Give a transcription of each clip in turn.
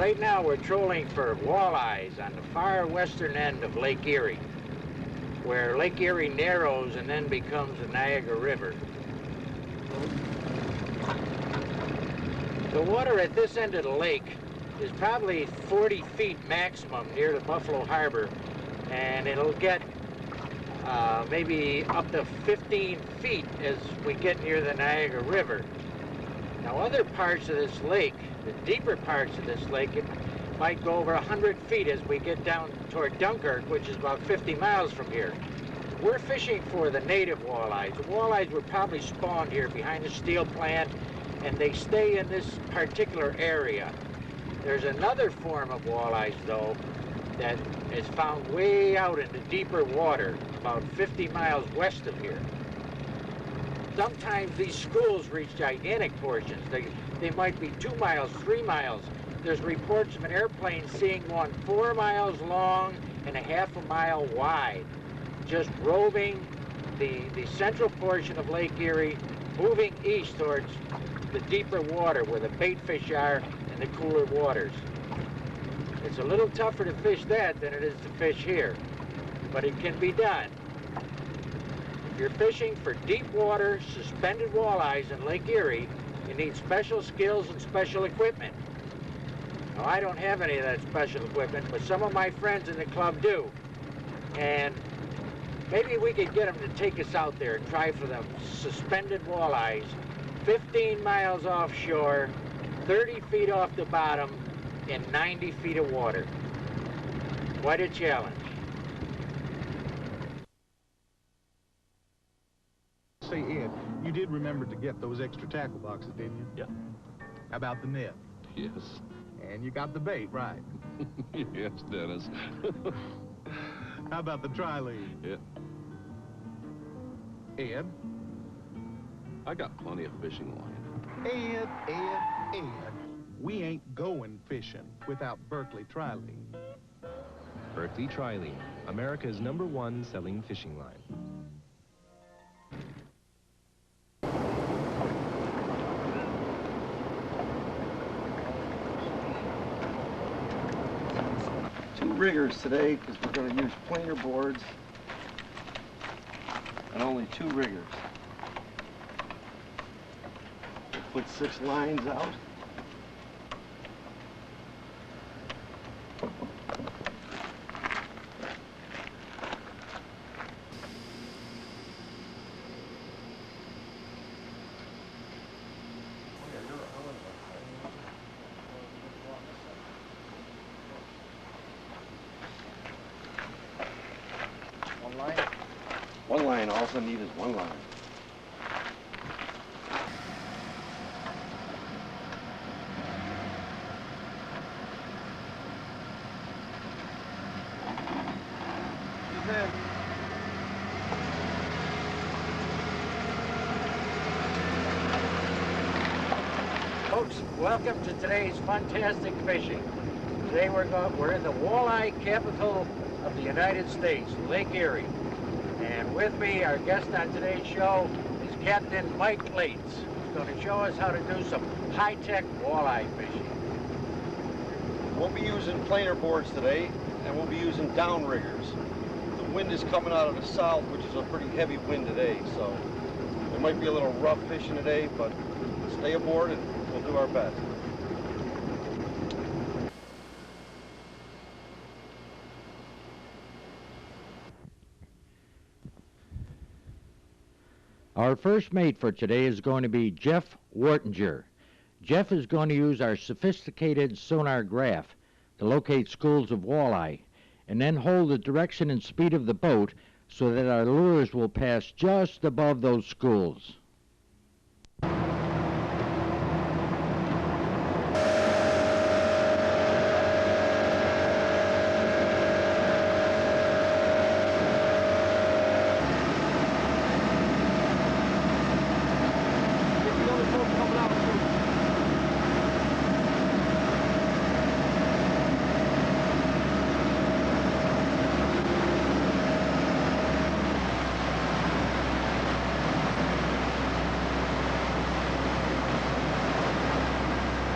right now we're trolling for walleyes on the far western end of Lake Erie, where Lake Erie narrows and then becomes the Niagara River. The water at this end of the lake is probably 40 feet maximum near the Buffalo Harbor, and it'll get maybe up to 15 feet as we get near the Niagara River. Now other parts of this lake, the deeper parts of this lake, it might go over 100 feet as we get down toward Dunkirk, which is about 50 miles from here. We're fishing for the native walleyes. The walleyes were probably spawned here behind the steel plant, and they stay in this particular area. There's another form of walleyes, though, that is found way out in the deeper water, about 50 miles west of here. Sometimes these schools reach gigantic portions. They might be 2 miles, 3 miles. There's reports of an airplane seeing one 4 miles long and a half a mile wide, just roving the central portion of Lake Erie, moving east towards the deeper water where the bait fish are and the cooler waters. It's a little tougher to fish that than it is to fish here, but it can be done. If you're fishing for deep water, suspended walleyes in Lake Erie, you need special skills and special equipment. Now, I don't have any of that special equipment, but some of my friends in the club do. And maybe we could get them to take us out there and try for them suspended walleyes, 15 miles offshore, 30 feet off the bottom, in 90 feet of water. Quite a challenge. Say, Ed, you did remember to get those extra tackle boxes, didn't you? Yeah. How about the net? Yes. And you got the bait, right? Yes, Dennis. How about the tri-lead? Yeah. Ed? I got plenty of fishing line. Ed. We ain't going fishing without Berkeley Tri-Lead. Berkeley Tri-Lead, America's #1 selling fishing line. Two riggers today because we're going to use planer boards and only 2 riggers. We'll put 6 lines out. One line, all I need is 1 line. Folks, welcome to today's fantastic fishing. Today we're in the walleye capital of the United States, Lake Erie. And with me, our guest on today's show is Captain Mike Lates, who's going to show us how to do some high-tech walleye fishing. We'll be using planer boards today, and we'll be using downriggers. The wind is coming out of the south, which is a pretty heavy wind today, so there might be a little rough fishing today, but stay aboard and we'll do our best. Our first mate for today is going to be Jeff Wartinger. Jeff is going to use our sophisticated sonar graph to locate schools of walleye and then hold the direction and speed of the boat so that our lures will pass just above those schools.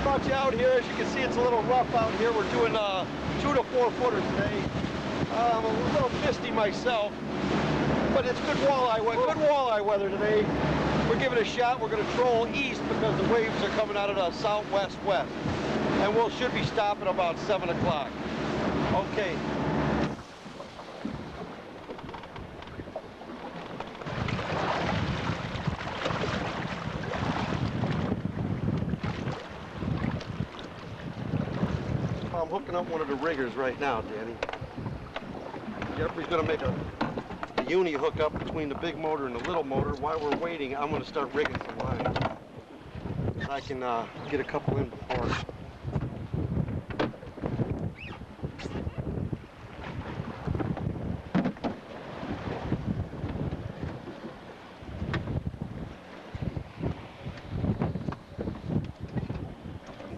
brought you out here. As you can see, it's a little rough out here. We're doing 2 to 4 footers today. I'm a little misty myself, but it's good walleye weather today. We're giving it a shot. We're going to troll east because the waves are coming out of the southwest-west. And we should be stopping about 7 o'clock. Okay. I'm hooking up one of the riggers right now, Danny. Jeffrey's going to make a uni hook up between the big motor and the little motor. While we're waiting, I'm going to start rigging some lines. I can get a couple in before.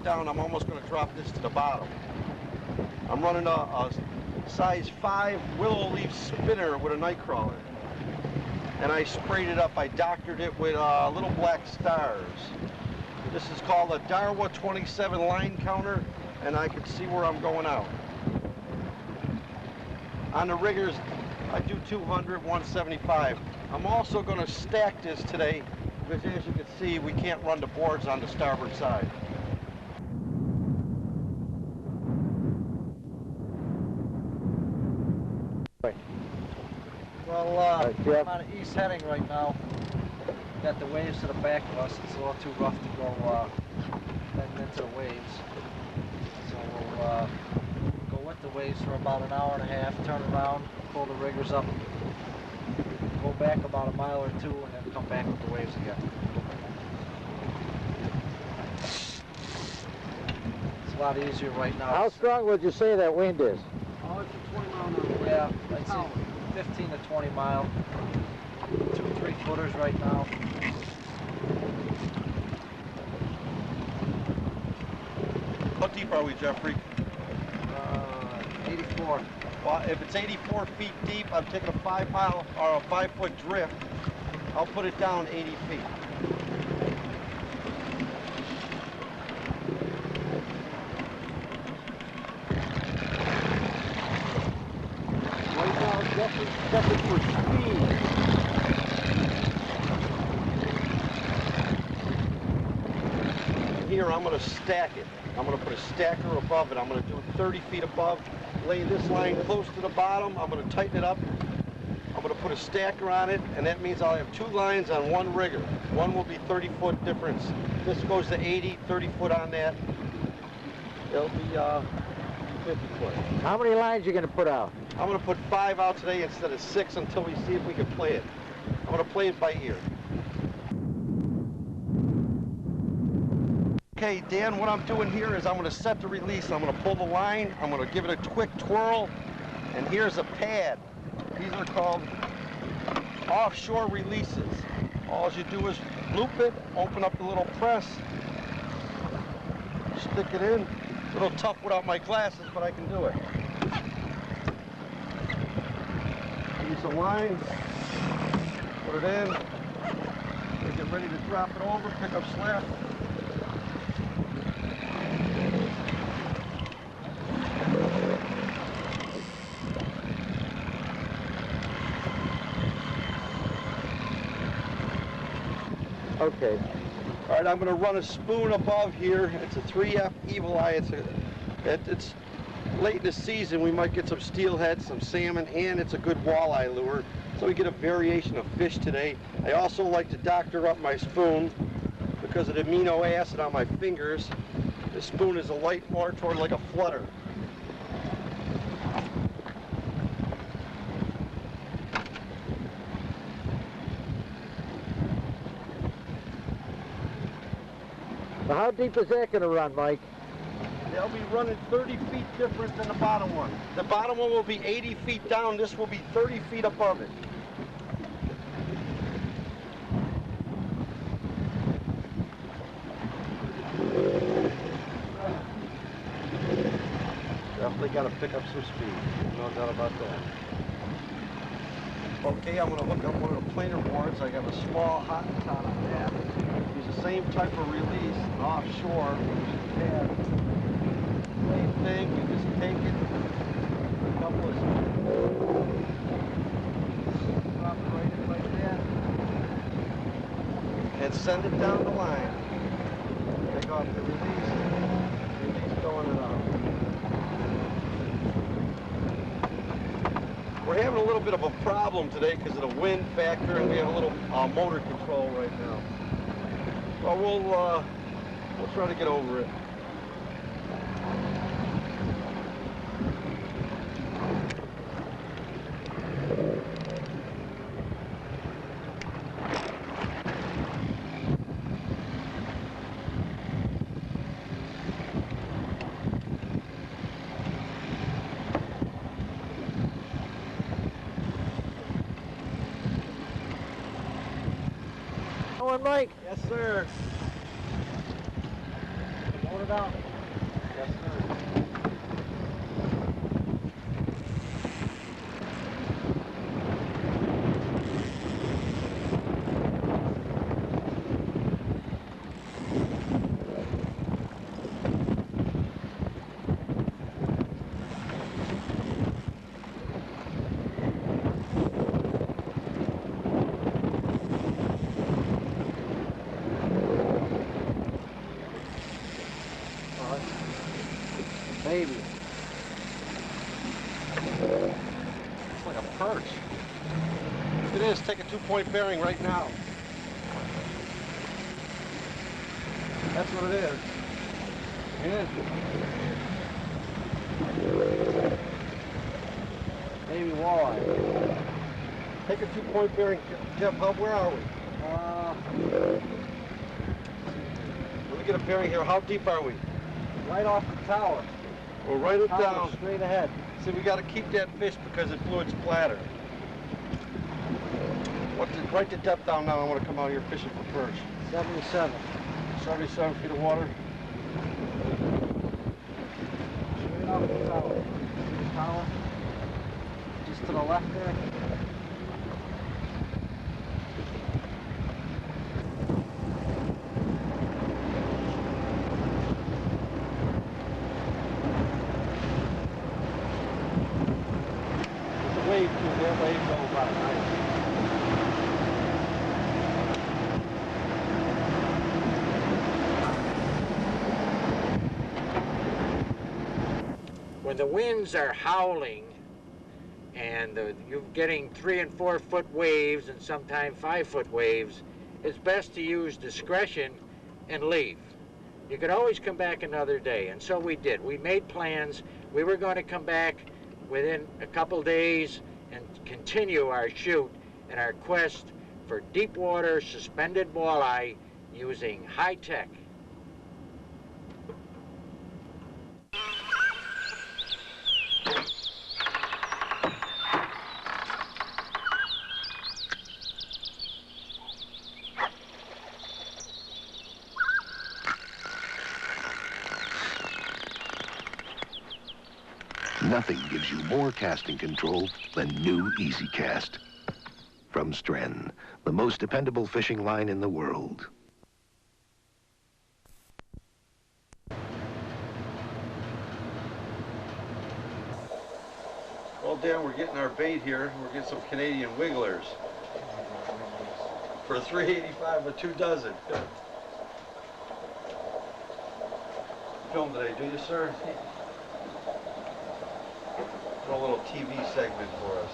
Down, I'm almost going to drop this to the bottom. I'm running a size 5 willow leaf spinner with a night crawler. And I sprayed it up. I doctored it with little black stars. This is called a Darwa 27 line counter, and I can see where I'm going out. On the riggers, I do 200, 175. I'm also going to stack this today because, as you can see, we can't run the boards on the starboard side. Well, I'm on an east heading right now. Got the waves to the back of us. It's a little too rough to go heading into the waves. So we'll go with the waves for about an hour and a half, turn around, pull the riggers up, go back about a mile or 2, and then come back with the waves again. It's a lot easier right now. How strong would you say that wind is? Oh, it's a 20 mile an hour. Yeah, I'd say 15 to 20 mile. 2 3 footers right now. How deep are we, Jeffrey? 84. Well, if it's 84 feet deep, I'm taking a 5 mile or a 5 foot drift. I'll put it down 80 feet. Right now, Jeffrey for speed. Here, I'm going to stack it. I'm going to put a stacker above it. I'm going to do it 30 feet above. Lay this line close to the bottom. I'm going to tighten it up. I'm going to put a stacker on it, and that means I'll have 2 lines on 1 rigger. One will be 30-foot difference. This goes to 80, 30 foot on that. It'll be 50 foot. How many lines are you going to put out? I'm going to put 5 out today instead of 6 until we see if we can play it. I'm going to play it by ear. Okay, Dan, what I'm doing here is I'm going to set the release. I'm going to pull the line. I'm going to give it a quick twirl. And here's a pad. These are called offshore releases. All you do is loop it, open up the little press, stick it in. A little tough without my glasses, but I can do it. Use the line, put it in, and get ready to drop it over, pick up slack. Okay. All right, I'm going to run a spoon above here. It's a 3F Evil Eye. It's late in the season. We might get some steelhead, some salmon, and it's a good walleye lure. So we get a variation of fish today. I also like to doctor up my spoon because of the amino acid on my fingers. The spoon is a light more toward like a flutter. How deep is that going to run, Mike? They'll be running 30 feet different than the bottom one. The bottom one will be 80 feet down. This will be 30 feet above it. Definitely got to pick up some speed. No doubt about that. Okay, I'm going to hook up one of the planer boards. I got a small hot tot on that. These the same type of release offshore, which is bad. Same thing, you just take it, a couple of drop it right in like that, and send it down the line. Take off the release going it out. We're having a little bit of a problem today because of the wind factor, and we have a little motor control right now. But we'll try to get over it. Going, Mike? Yes, sir. Load it out. Yes, sir. Baby. It's like a perch. It is. Take a 2-point bearing right now. That's what it is. Yeah. Baby walleye. Take a 2-point bearing. Jeff, where are we? Let me get a bearing here. How deep are we? Right off the tower. We'll write it down. Straight ahead. See, we got to keep that fish because it blew its bladder. Write the depth down now. I want to come out here fishing for perch. 77. 77 feet of water. Straight off the tower. Tower. Just to the left there. When the winds are howling and you're getting 3- and 4-foot waves and sometimes 5-foot waves, it's best to use discretion and leave. You could always come back another day, and so we did. We made plans. We were going to come back within a couple days and continue our shoot and our quest for deep water suspended walleye using high tech. Nothing gives you more casting control than new Easy Cast. From Stren, the most dependable fishing line in the world. Well, Dan, we're getting our bait here. We're getting some Canadian wigglers. For $3.85 a 2 dozen. Film today, do you, sir? A little TV segment for us.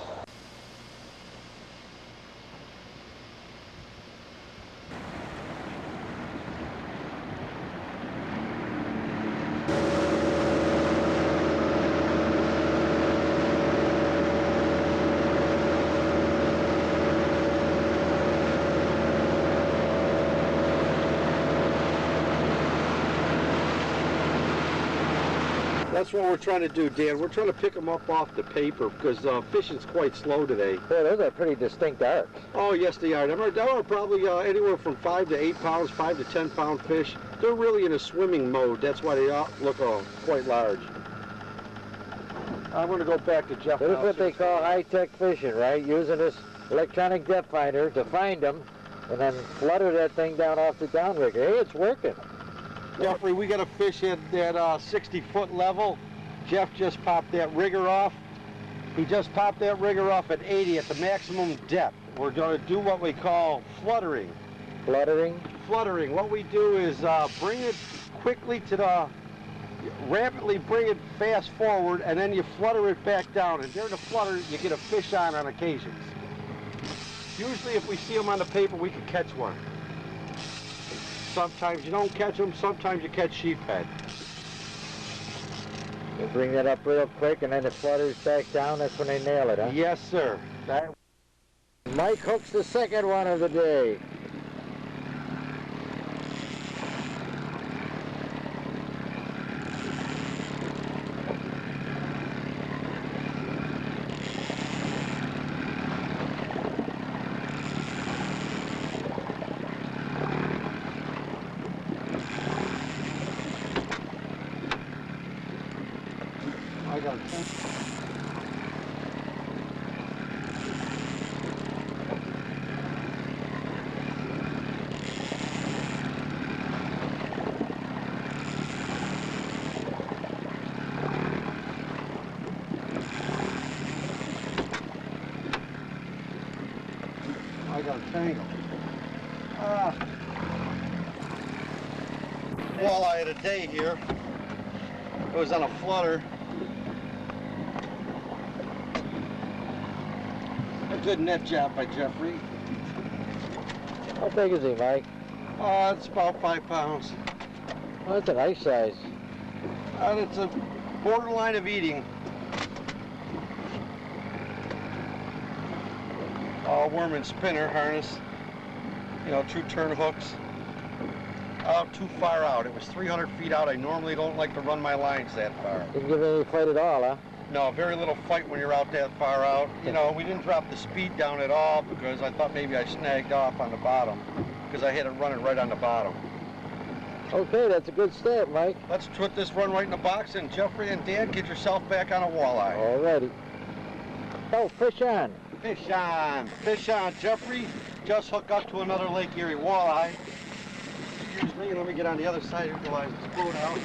That's what we're trying to do, Dan. We're trying to pick them up off the paper because fishing's quite slow today. Well, those are pretty distinct arcs. Oh, yes, they are. They are probably anywhere from 5 to 8 pounds, 5 to 10 pound fish. They're really in a swimming mode. That's why they look quite large. I'm going to go back to Jeff. This is what they call high-tech fishing, right? Using this electronic depth finder to find them and then flutter that thing down off the downrigger. Hey, it's working. Jeffrey, we got a fish at that 60-foot level. Jeff just popped that rigger off. He just popped that rigger off at 80 at the maximum depth. We're going to do what we call fluttering. Fluttering? Fluttering. What we do is bring it quickly to the, rapidly bring it fast forward, and then you flutter it back down. And during the flutter, you get a fish on occasions. Usually if we see them on the paper, we can catch one. Sometimes you don't catch them, sometimes you catch sheephead. You bring that up real quick, and then it flutters back down. That's when they nail it, huh? Yes, sir. Mike hooks the second one of the day. I got it. I got a tangle. Walleye of the day here. It was on a flutter. A good net job by Jeffrey. How big is he, Mike? It's about 5 pounds. Well, that's a nice size. And it's a borderline of eating. Worm and spinner harness. You know, 2 turn hooks. Too far out. It was 300 feet out. I normally don't like to run my lines that far. Didn't give any fight at all, huh? No, very little fight when you're out that far out. You know, we didn't drop the speed down at all because I thought maybe I snagged off on the bottom because I had it running right on the bottom. Okay, that's a good start, Mike. Let's put this run right in the box, and Jeffrey and Dan, get yourself back on a walleye. All righty. Oh, fish on. Fish on. Fish on. Jeffrey, just hook up to another Lake Erie walleye. Excuse me, let me get on the other side here till I spoon out.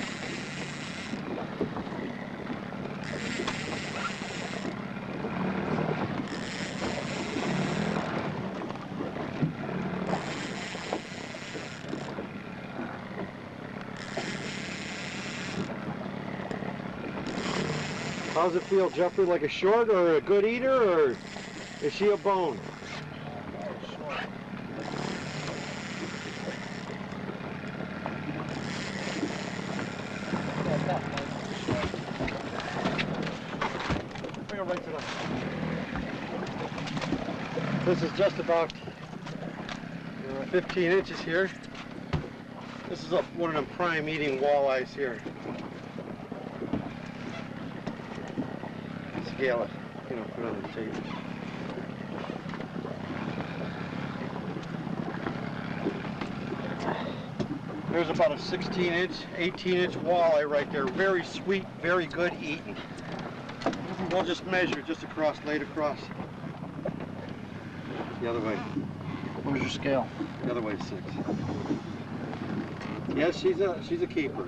How's it feel, Jeffrey? Like a short or a good eater, or is she a bone? Bring her right to the... This is just about 15 inches here. This is one of them prime eating walleyes here. Scale it, you know, put it on the table. There's about a 16-inch, 18-inch walleye right there. Very sweet, very good eating. We'll just measure just across, laid across. The other way. Where's your scale? The other way, 6. Yes, she's a keeper.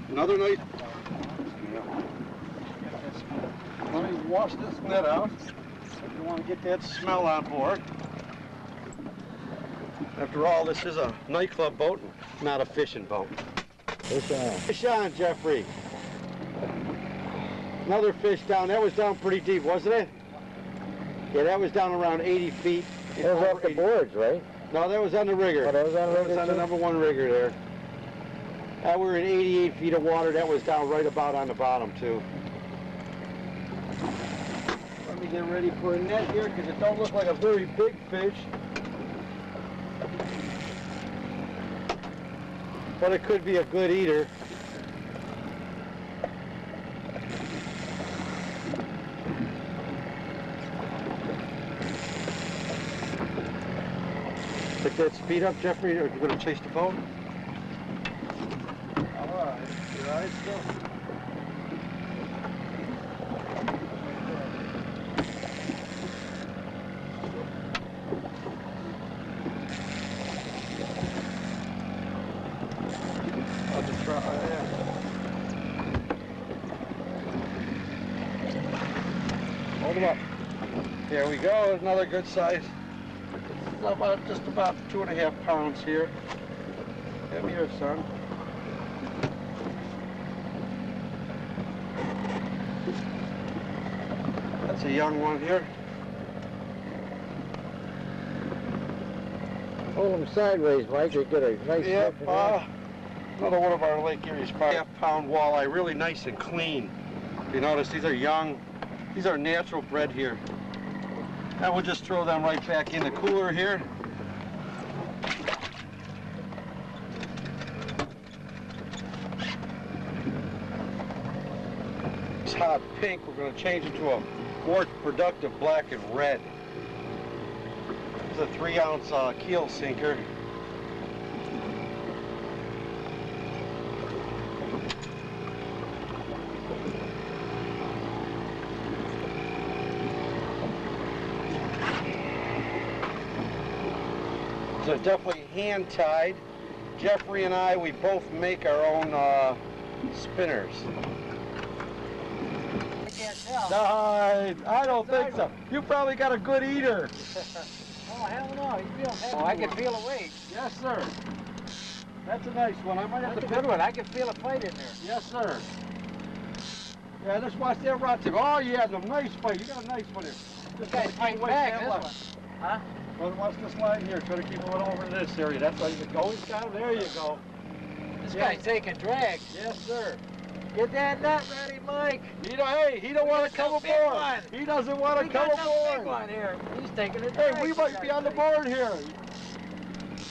Another nice. Yeah. Let me wash this net out. If you want to get that smell on board. After all, this is a nightclub boat, not a fishing boat. Fish on. Fish on, Jeffrey. Another fish down. That was down pretty deep, wasn't it? Yeah, that was down around 80 feet. That was off the boards, right? No, that was on the rigger. Oh, that was on the rigger, That was on the too? #1 rigger there. We were in 88 feet of water. That was down right about on the bottom, too. Let me get ready for a net here, because it don't look like a very big fish. But it could be a good eater. Pick that speed up, Jeffrey, or you're going to chase the boat? All right, your eyes still. Hold them up. Here we go, another good size. It's about, just about 2.5 pounds here. Come here, son. That's a young one here. Hold them sideways, Mike. You get a nice Yep, look at another one of our Lake Erie's 5-pound walleye, really nice and clean. You notice these are young. These are natural bred here. And we'll just throw them right back in the cooler here. It's hot pink. We're going to change it to a more productive black and red. It's a 3-ounce keel sinker. So definitely hand-tied. Jeffrey and I, we both make our own spinners. I can't tell. No, I don't think so. You probably got a good eater. Oh, hell no. You feel heavy. Oh, I can feel a weight. Yes, sir. That's a nice one. I might have That's to a good one. I can feel a fight in there. Yes, sir. Yeah, let's watch that rod tip. Oh, yeah, the nice fight. You got a nice one here. This guy's fighting back, this one. Huh? Well, watch this line here. Try to keep it over to this area. That's how you go. Always got him. There you go. This guy's taking drag. Yes, sir. Get that net ready, Mike. Hey, he don't want to come aboard. He doesn't want to come We got the big aboard. one here. He's taking it. Hey, we might be on the board here.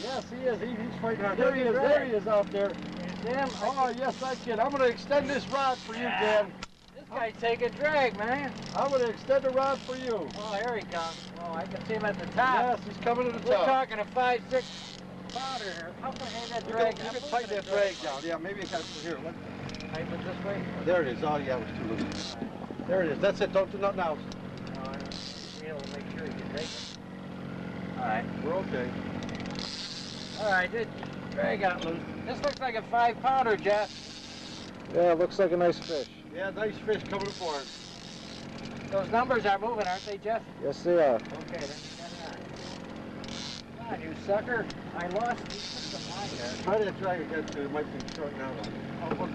Yes, he is. He's fighting hard. There he is. There he is out there. Oh, yes, I can. I'm going to extend this rod for you, Dan. This guy's taking drag, man. I'm going to extend the rod for you. Oh, here he comes. Oh, I can see him at the top. Yes, he's coming to the We're top. talking a 5-6 pounder here. How can I hang that drag? You can tighten that drag down. Yeah, maybe it got here. Tighten it this way? There it is. Oh, yeah, it was too loose. There it is. That's it. Don't do nothing else. No, I don't feel to make sure you can take it. All right. We're okay. All right, this drag got loose. This looks like a 5-pounder, Jeff. Yeah, it looks like a nice fish. Yeah, nice fish coming aboard. Those numbers are moving, aren't they, Jeff? Yes, they are. Okay, then you got it on. Come on, you sucker. I lost the line there. Try that drag again, too. It might be short now. Oh, look,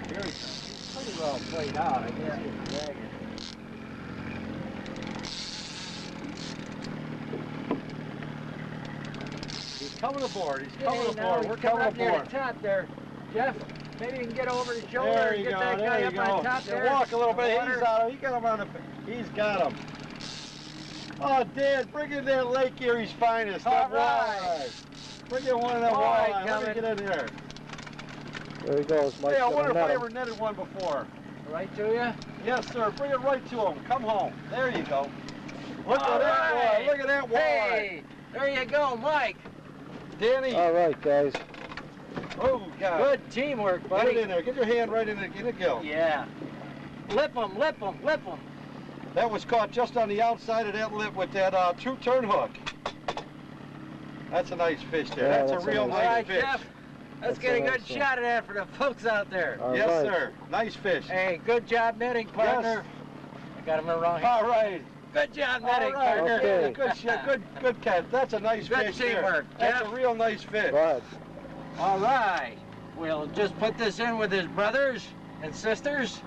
here he comes. He's pretty well played out. I guess he's dragging. He's coming aboard. He's coming Hey, now aboard. he's We're coming coming up near aboard. the top there. Jeff, maybe you can get over his shoulder There and you get go. that guy There you up go. on top Yeah, there. walk a little bit. The He's water. on him. He got him on the. He's got him. Oh, Dan, bring in that Lake Erie's finest. All That right. walleye. Bring in one of them Walleye walleye. Let me coming. get in here. There he goes, Mike. Hey, I wonder if net I him. ever netted one before. Right to you? Yes, sir. Bring it right to him. Come home. There you go. Look All at that right. walleye. Look at that walleye. Hey, there you go, Mike. Danny. All right, guys. Oh, God. Good teamwork, Get buddy. it in there. Get your hand right in it. Get it go. Yeah. Lip him, lip him, lip him. That was caught just on the outside of that lip with that true turn hook. That's a nice fish there. Yeah, that's a that's a real nice All nice right, fish. Jeff. Let's That's get a a good nice one. shot of that for the folks out there. All Yes, right. sir. Nice fish. Hey, good job netting, partner. I got him in the wrong hand. All right. Good job All netting, right. partner. Okay. Good shot. Good catch. That's a nice Good fish there. teamwork, That's Jeff. a real nice fish. Go ahead. All right. We'll just put this in with his brothers and sisters.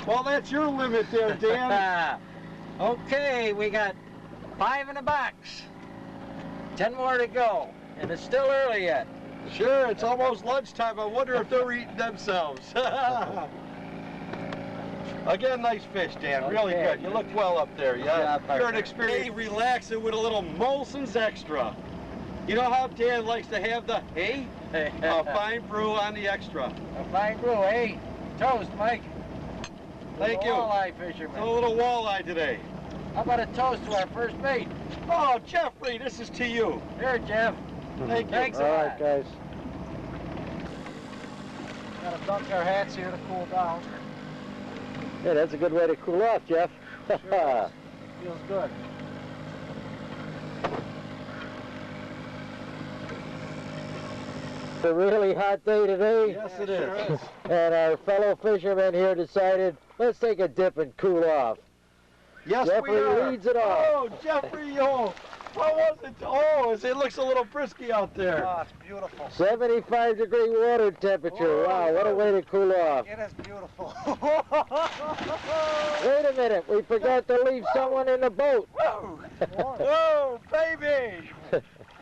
Well, that's your limit there, Dan. Okay, we got 5 in the box. 10 more to go, and it's still early yet. Sure, it's almost lunchtime. I wonder if they're eating themselves. Again, nice fish, Dan. Really Okay. good. You look well up there. Yeah, job, you're an partner. experienced. Hey, relax it with a little Molson's Extra. You know how Dan likes to have the a fine brew on the extra. A fine brew, hey? Toast, Mike. Thank you. Walleye A fisherman. little walleye today. How about a toast to our first mate? Oh, Jeffrey, this is to you. Here, Jeff. Thank you. Thanks a All lot. right, guys. Gotta dunk our hats here to cool down. Yeah, that's a good way to cool off, Jeff. Sure. Feels good. It's a really hot day today. Yes, it Sure is. And our fellow fishermen here decided, let's take a dip and cool off. Yes, Jeffrey we are. leads it off. Oh, Jeffrey, oh, how was it? Oh, it looks a little frisky out there. Oh, it's beautiful. 75-degree water temperature. Wow, what a way to cool off. It is beautiful. Wait a minute, we forgot to leave someone in the boat. Whoa! Whoa, baby!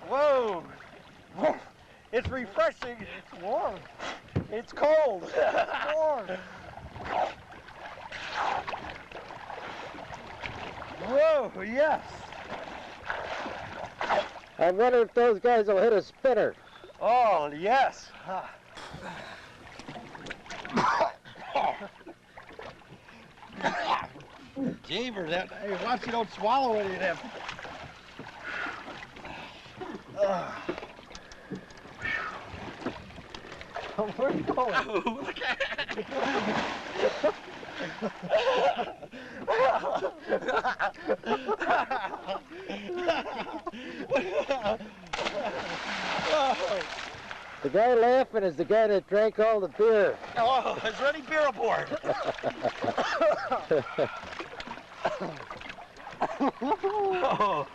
Whoa! It's refreshing. It's warm. It's cold. It's warm. Whoa, yes. I wonder if those guys will hit a spinner. Oh, yes. Jeever, that, hey, watch you don't swallow any of them. Where are you going? Oh, look at The guy laughing is the guy that drank all the beer. Oh, is there any beer aboard? Oh.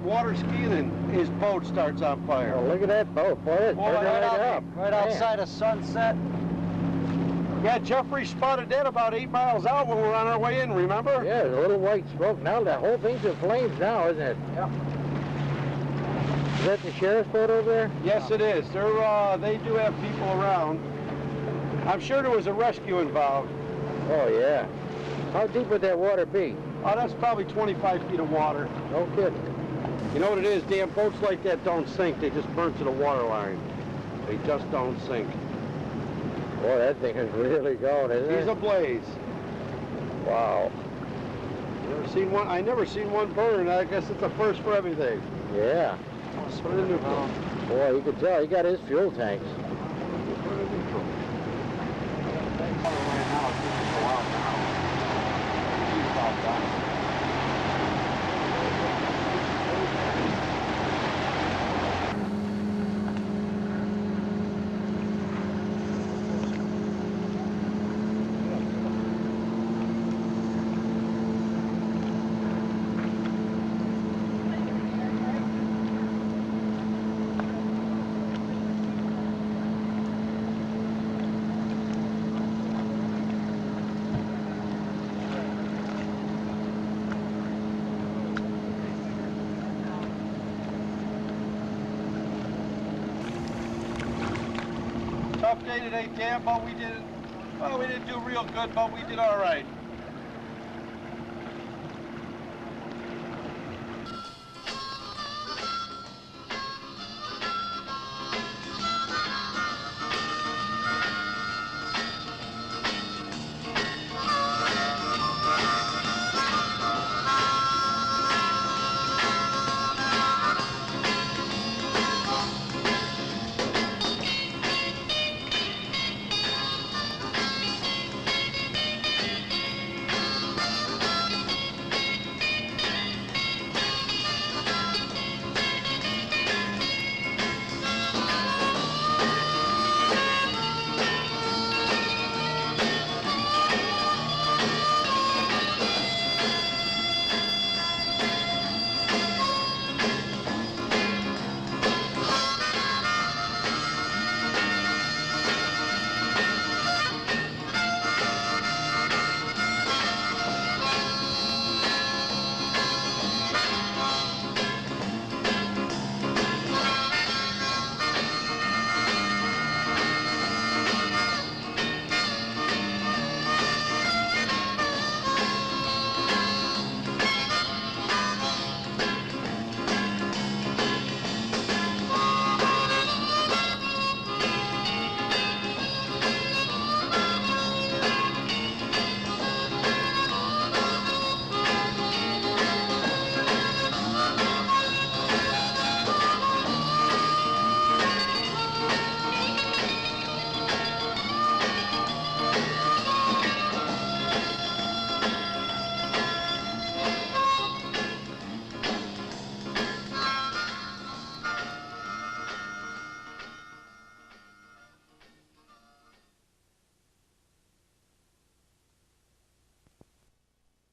Water skiing and his boat starts on fire. Oh, look at that boat, boy. It's burning right up. Right Man. outside of Sunset. Yeah, Jeffrey spotted that about 8 miles out when we were on our way in, remember? Yeah, there's a little white smoke. Now the whole thing's in flames now, isn't it? Yep. Is that the sheriff's boat over there? Yes, it is. They do have people around. I'm sure there was a rescue involved. Oh, yeah. How deep would that water be? Oh, that's probably 25 feet of water. No kidding. You know what it is? Damn boats like that don't sink. They just burn to the water line. They just don't sink. Boy, that thing is really going, isn't He's it? ablaze. Wow. Never seen one. I never seen one burn. I guess it's a first for everything. Yeah. Put it in neutral. Boy, you can tell he got his fuel tanks. Put it in neutral. Tough day today, Dan, but we didn't do real good, but we did all right.